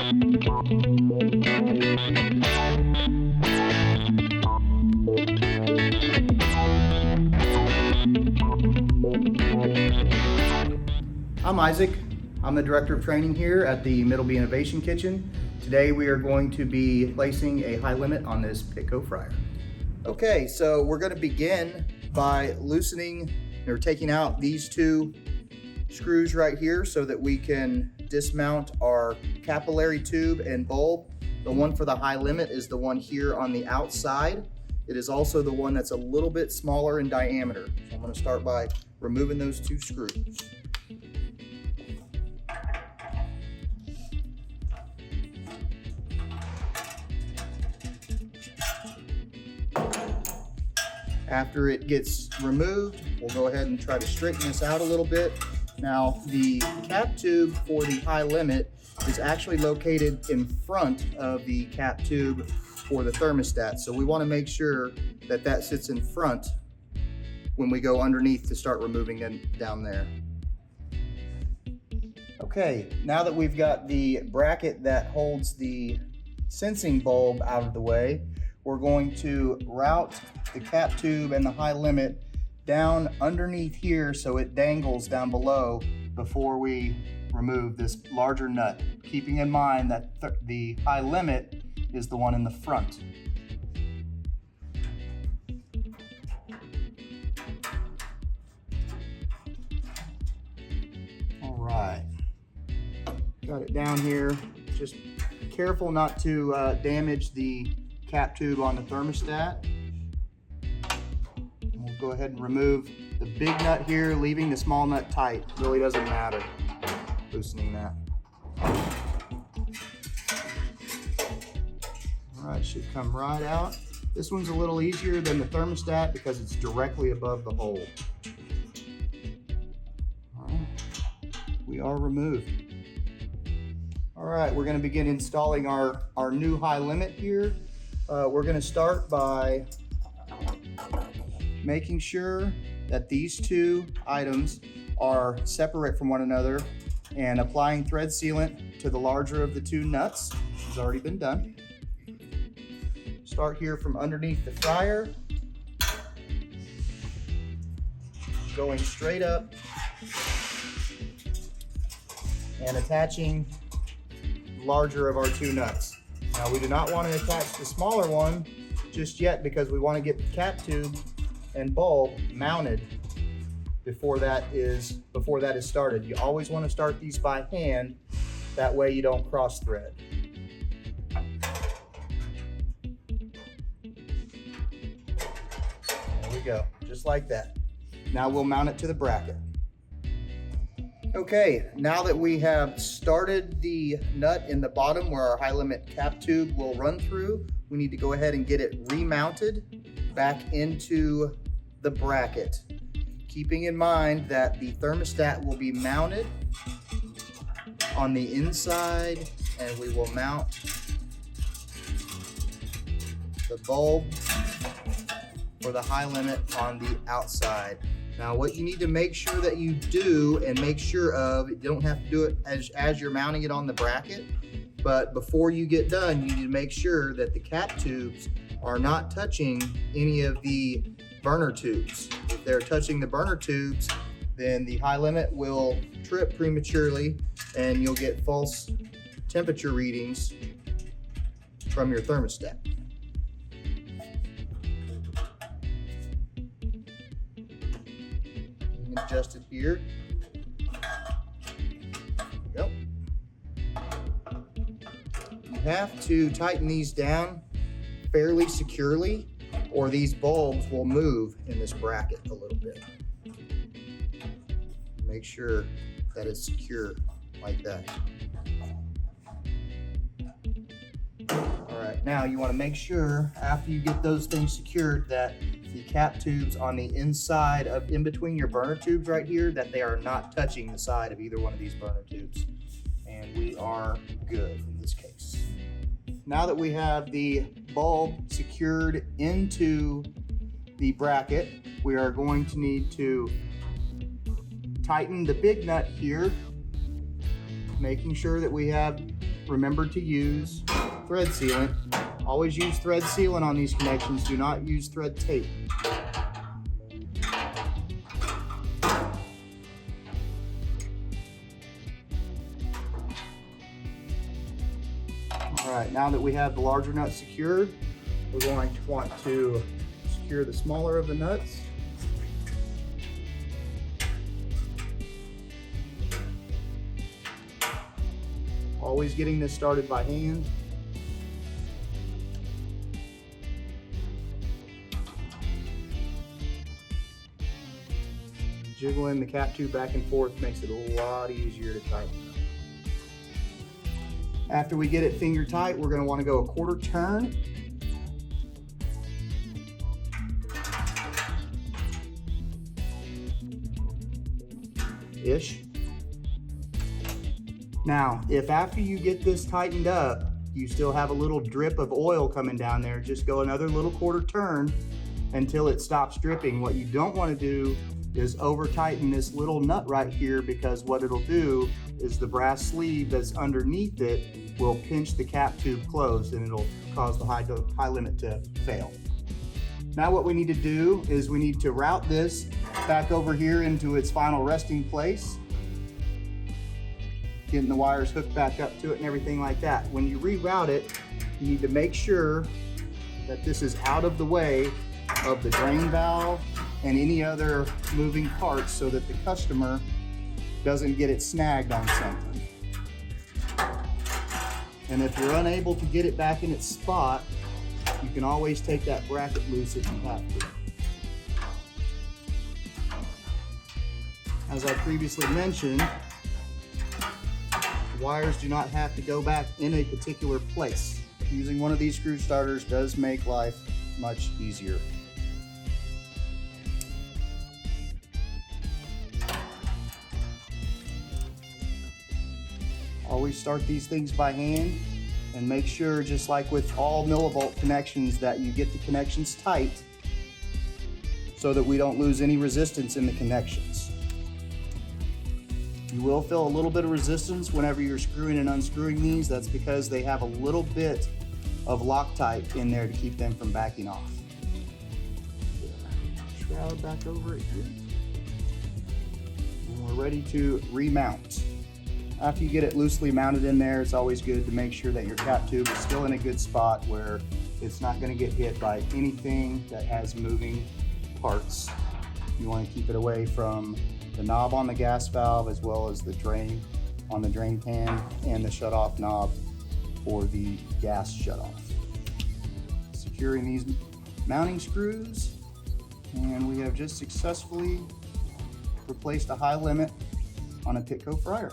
I'm Isaac. I'm the Director of Training here at the Middleby Innovation Kitchen. Today we are going to be placing a high limit on this Pitco fryer. Okay, so we're going to begin by loosening or taking out these two screws right here so that we can dismount our capillary tube and bulb. The one for the high limit is the one here on the outside. It is also the one that's a little bit smaller in diameter. So I'm going to start by removing those two screws. After it gets removed, we'll go ahead and try to straighten this out a little bit. Now, the cap tube for the high limit is actually located in front of the cap tube for the thermostat. So we want to make sure that that sits in front when we go underneath to start removing them down there. Okay, now that we've got the bracket that holds the sensing bulb out of the way, we're going to route the cap tube and the high limit down underneath here so it dangles down below before we remove this larger nut, keeping in mind that the high limit is the one in the front. All right, got it down here. Just careful not to damage the cap tube on the thermostat. We'll go ahead and remove the big nut here, leaving the small nut tight. Really doesn't matter, loosening that. All right, should come right out. This one's a little easier than the thermostat because it's directly above the hole. All right, we are removed. All right, we're going to begin installing our new high limit here. We're going to start by making sure that these two items are separate from one another and applying thread sealant to the larger of the two nuts, which has already been done. Start here from underneath the fryer, going straight up and attaching the larger of our two nuts. Now we do not want to attach the smaller one just yet because we want to get the cap tube and bulb mounted before that is started. You always want to start these by hand, that way you don't cross thread. There we go, just like that. Now we'll mount it to the bracket. Okay, now that we have started the nut in the bottom where our high limit cap tube will run through, we need to go ahead and get it remounted back into the bracket. Keeping in mind that the thermostat will be mounted on the inside and we will mount the bulb for the high limit on the outside. Now what you need to make sure that you do and make sure of, you don't have to do it as you're mounting it on the bracket, but before you get done, you need to make sure that the cap tubes are not touching any of the burner tubes. If they're touching the burner tubes, then the high limit will trip prematurely and you'll get false temperature readings from your thermostat. Adjust it here. There we go. You have to tighten these down fairly securely or these bulbs will move in this bracket a little bit. Make sure that it's secure like that. All right, now you want to make sure after you get those things secured that the cap tubes on the inside of in between your burner tubes right here, that they are not touching the side of either one of these burner tubes. And we are good in this case. Now that we have the bulb secured into the bracket, we are going to need to tighten the big nut here, making sure that we have remember to use thread sealant. Always use thread sealant on these connections. Do not use thread tape. All right, now that we have the larger nut secured, we're going to want to secure the smaller of the nuts. Always getting this started by hand. Jiggling the cap tube back and forth makes it a lot easier to tighten. After we get it finger tight, we're going to want to go a quarter turn. Ish. Now, if after you get this tightened up, you still have a little drip of oil coming down there, just go another little quarter turn until it stops dripping. What you don't want to do is over tighten this little nut right here, because what it'll do is the brass sleeve that's underneath it will pinch the cap tube closed and it'll cause the high limit to fail. Now what we need to do is we need to route this back over here into its final resting place, getting the wires hooked back up to it and everything like that. When you reroute it, you need to make sure that this is out of the way of the drain valve and any other moving parts so that the customer doesn't get it snagged on something. And if you're unable to get it back in its spot, you can always take that bracket loose if you have to. As I previously mentioned, wires do not have to go back in a particular place. Using one of these screw starters does make life much easier. Always start these things by hand and make sure, just like with all millivolt connections, that you get the connections tight so that we don't lose any resistance in the connections. You will feel a little bit of resistance whenever you're screwing and unscrewing these. That's because they have a little bit of Loctite in there to keep them from backing off. Shroud back over it here. And we're ready to remount. After you get it loosely mounted in there, it's always good to make sure that your cap tube is still in a good spot where it's not going to get hit by anything that has moving parts. You want to keep it away from the knob on the gas valve, as well as the drain on the drain pan and the shutoff knob for the gas shutoff. Securing these mounting screws, and we have just successfully replaced a high limit on a Pitco fryer.